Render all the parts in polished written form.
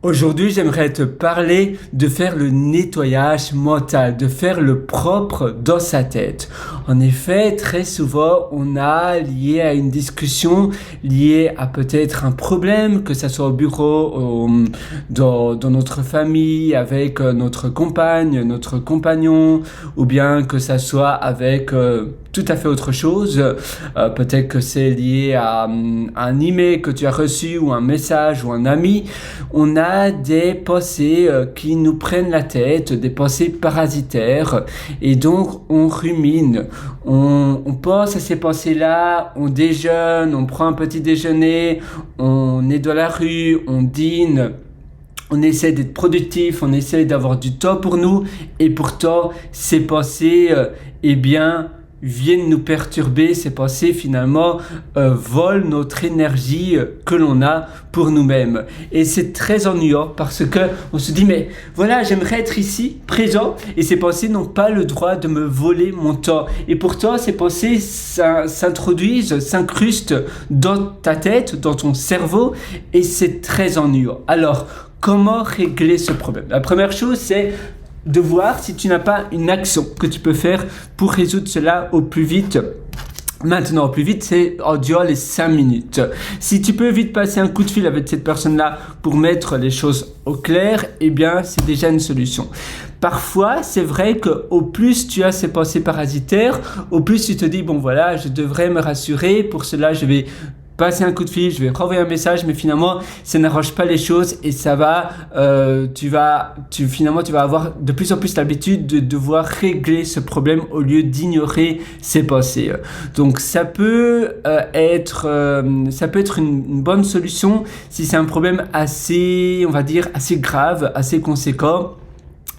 Aujourd'hui, j'aimerais te parler de faire le nettoyage mental, de faire le propre dans sa tête. En effet, très souvent, on a lié à une discussion, lié à peut-être un problème, que ça soit au bureau, dans notre famille, avec notre compagne, notre compagnon, ou bien que ça soit avec tout à fait autre chose. Peut-être que c'est lié à un email que tu as reçu, ou un message, ou un ami. On a des pensées qui nous prennent la tête, des pensées parasitaires, et donc on rumine, on pense à ces pensées-là, on déjeune, on prend un petit déjeuner, on est dans la rue, on dîne, on essaie d'être productif, on essaie d'avoir du temps pour nous, et pourtant ces pensées, viennent nous perturber. Ces pensées finalement volent notre énergie que l'on a pour nous-mêmes, et c'est très ennuyant parce que on se dit mais voilà, j'aimerais être ici présent, et ces pensées n'ont pas le droit de me voler mon temps, et pourtant ces pensées s'introduisent, s'incrustent dans ta tête, dans ton cerveau, et c'est très ennuyant. Alors comment régler ce problème? La première chose, c'est de voir si tu n'as pas une action que tu peux faire pour résoudre cela au plus vite. Maintenant, au plus vite, c'est en durant les 5 minutes. Si tu peux vite passer un coup de fil avec cette personne-là pour mettre les choses au clair, c'est déjà une solution. Parfois, c'est vrai qu'au plus tu as ces pensées parasitaires, au plus tu te dis, bon voilà, je devrais me rassurer, pour cela je vais passer un coup de fil, je vais renvoyer un message, mais finalement, ça n'arrange pas les choses, et ça va, tu vas avoir de plus en plus l'habitude de devoir régler ce problème au lieu d'ignorer ces pensées. Donc, ça peut être une bonne solution si c'est un problème assez, on va dire, assez grave, assez conséquent.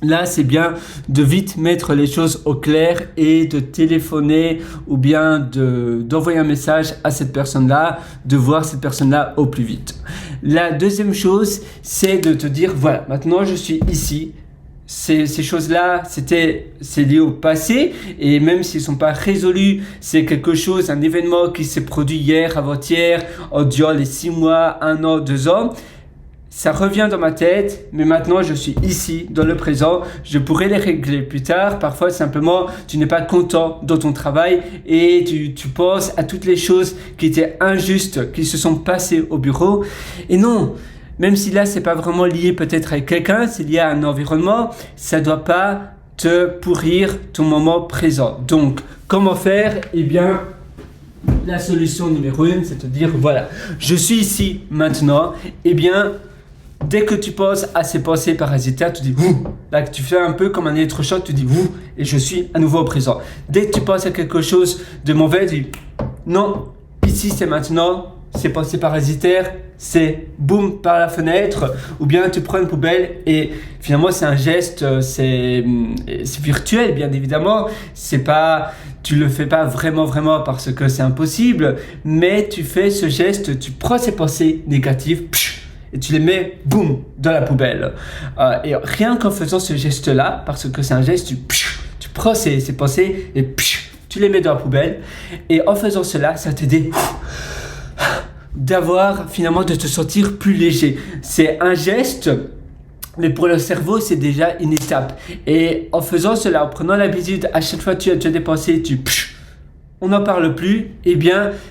Là, c'est bien de vite mettre les choses au clair et de téléphoner ou bien d'envoyer un message à cette personne-là, de voir cette personne-là au plus vite. La deuxième chose, c'est de te dire, voilà, maintenant je suis ici. Ces choses-là, c'est lié au passé, et même s'ils ne sont pas résolus, c'est quelque chose, un événement qui s'est produit hier, avant-hier, en durant les 6 mois, 1 an, 2 ans. Ça revient dans ma tête, mais maintenant je suis ici, dans le présent. Je pourrais les régler plus tard. Parfois, simplement, tu n'es pas content dans ton travail et tu penses à toutes les choses qui étaient injustes, qui se sont passées au bureau. Et non, même si là, c'est pas vraiment lié peut-être avec quelqu'un, c'est lié à un environnement, ça doit pas te pourrir ton moment présent. Donc, comment faire? La solution numéro 1, c'est de dire, voilà, je suis ici maintenant, dès que tu penses à ces pensées parasitaires, tu dis ouh. Là, tu fais un peu comme un électrochoc, tu dis ouh, et je suis à nouveau au présent. Dès que tu penses à quelque chose de mauvais, tu dis non, ici c'est maintenant. Ces pensées parasitaires, c'est boum par la fenêtre, ou bien tu prends une poubelle, et finalement c'est un geste, c'est virtuel bien évidemment, tu le fais pas vraiment parce que c'est impossible, mais tu fais ce geste, tu prends ces pensées négatives, et tu les mets, boum, dans la poubelle. Et rien qu'en faisant ce geste-là, parce que c'est un geste, tu prends ces pensées et tu les mets dans la poubelle. Et en faisant cela, ça t'aide de te sentir plus léger. C'est un geste, mais pour le cerveau, c'est déjà une étape. Et en faisant cela, en prenant l'habitude, à chaque fois que tu as des pensées, on n'en parle plus,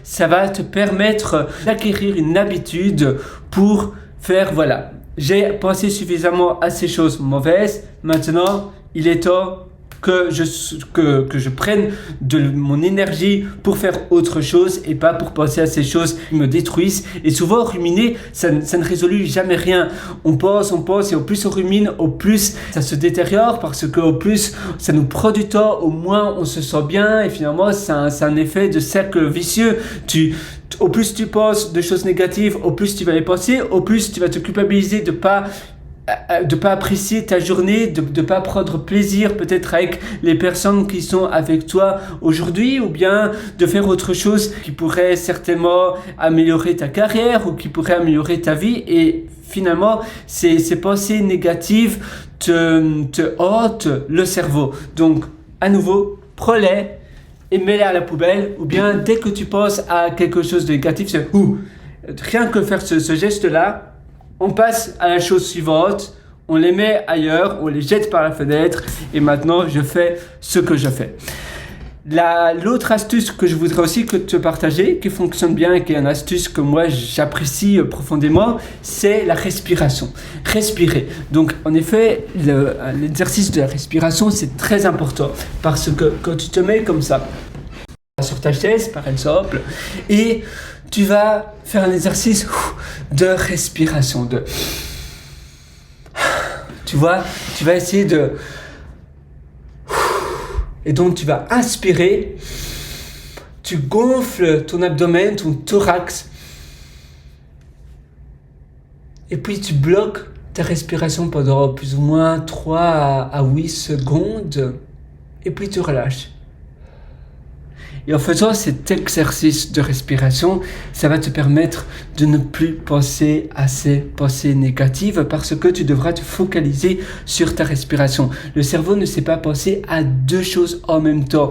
ça va te permettre d'acquérir une habitude pour faire, voilà, j'ai pensé suffisamment à ces choses mauvaises, maintenant il est temps que je prenne de mon énergie pour faire autre chose, et pas pour penser à ces choses qui me détruisent. Et souvent ruminer, ça ne résout jamais rien. On pense, et au plus on rumine, au plus ça se détériore, parce qu'au plus ça nous prend du temps, au moins on se sent bien, et finalement c'est un effet de cercle vicieux. Au plus tu penses de choses négatives, au plus tu vas les penser, au plus tu vas te culpabiliser de pas apprécier ta journée, de pas prendre plaisir peut-être avec les personnes qui sont avec toi aujourd'hui, ou bien de faire autre chose qui pourrait certainement améliorer ta carrière ou qui pourrait améliorer ta vie. Et finalement, ces pensées négatives te hantent le cerveau. Donc, à nouveau, prends-les et mets-les à la poubelle, ou bien dès que tu penses à quelque chose de négatif, c'est rien que faire ce geste-là, on passe à la chose suivante. On les met ailleurs, on les jette par la fenêtre et maintenant je fais ce que je fais. L'autre astuce que je voudrais aussi te partager, qui fonctionne bien et qui est une astuce que moi j'apprécie profondément, c'est la respiration. Respirer. Donc en effet, l'exercice de la respiration c'est très important parce que quand tu te mets comme ça sur ta chaise par exemple et tu vas faire un exercice de respiration, tu vois, tu vas essayer de... Et donc tu vas inspirer, tu gonfles ton abdomen, ton thorax, et puis tu bloques ta respiration pendant plus ou moins 3 à 8 secondes, et puis tu relâches. Et en faisant cet exercice de respiration, ça va te permettre de ne plus penser à ces pensées négatives parce que tu devras te focaliser sur ta respiration. Le cerveau ne sait pas penser à 2 choses en même temps.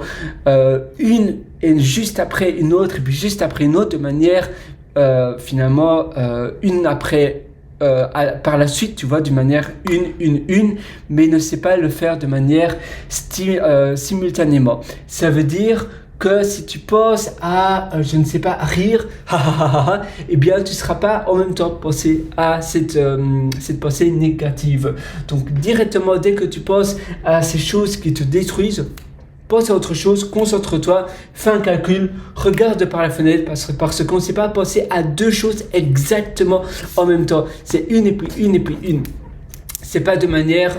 Une et juste après une autre et puis juste après une autre de manière une après par la suite, tu vois, d'une manière une, mais ne sait pas le faire de manière simultanément. Ça veut dire que si tu penses à, je ne sais pas, à rire, eh bien tu ne seras pas en même temps penser à cette pensée négative. Donc directement, dès que tu penses à ces choses qui te détruisent, pense à autre chose, concentre-toi, fais un calcul, regarde par la fenêtre parce qu'on ne sait pas penser à 2 choses exactement en même temps. C'est une et puis une et puis une. C'est pas de manière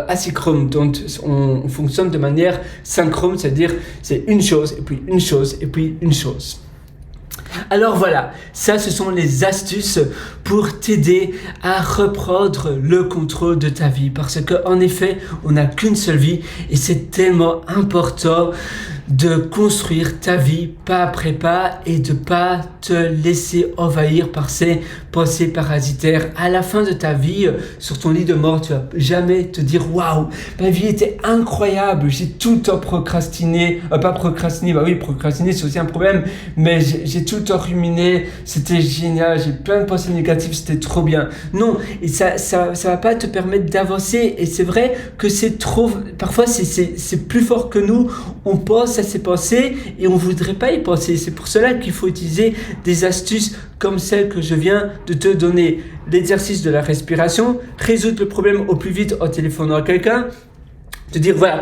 asynchrone, donc on fonctionne de manière synchrone, c'est-à-dire c'est une chose et puis une chose et puis une chose. Alors voilà, ça ce sont les astuces pour t'aider à reprendre le contrôle de ta vie parce qu'en effet, on n'a qu'une seule vie et c'est tellement important de construire ta vie pas après pas et de pas te laisser envahir par ces pensées parasitaires. À la fin de ta vie, sur ton lit de mort, tu vas jamais te dire waouh, ma vie était incroyable, j'ai tout le temps procrastiné, procrastiner c'est aussi un problème, mais j'ai tout le temps ruminé, c'était génial, j'ai plein de pensées négatives, c'était trop bien. Non, et ça va pas te permettre d'avancer et c'est vrai que c'est trop, parfois c'est plus fort que nous, on pense à ces pensées et on voudrait pas y penser. C'est pour cela qu'il faut utiliser des astuces comme celle que je viens de te donner. L'exercice de la respiration, résoudre le problème au plus vite en téléphonant à quelqu'un, te dire voilà,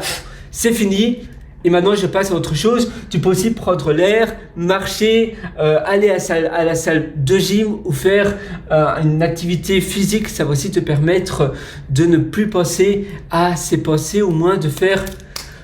c'est fini. Et maintenant, je passe à autre chose. Tu peux aussi prendre l'air, marcher, aller à la salle de gym ou faire une activité physique. Ça va aussi te permettre de ne plus penser à ces pensées, au moins de faire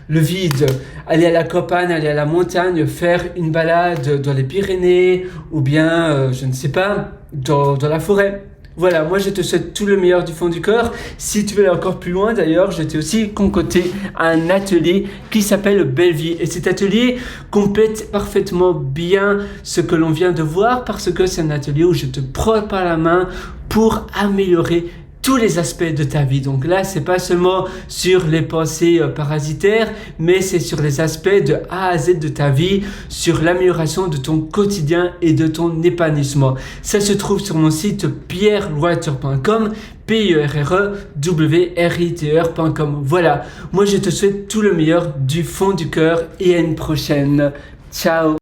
le vide. Aller à la campagne, aller à la montagne, faire une balade dans les Pyrénées ou bien, je ne sais pas, dans la forêt. Voilà, moi je te souhaite tout le meilleur du fond du cœur. Si tu veux aller encore plus loin d'ailleurs, je t'ai aussi concocté un atelier qui s'appelle Belle Vie. Et cet atelier complète parfaitement bien ce que l'on vient de voir parce que c'est un atelier où je te prends par la main pour améliorer tous les aspects de ta vie. Donc là, c'est pas seulement sur les pensées parasitaires, mais c'est sur les aspects de A à Z de ta vie, sur l'amélioration de ton quotidien et de ton épanouissement. Ça se trouve sur mon site pierrewriter.com, pierrewriter.com. Voilà, moi je te souhaite tout le meilleur du fond du cœur et à une prochaine. Ciao.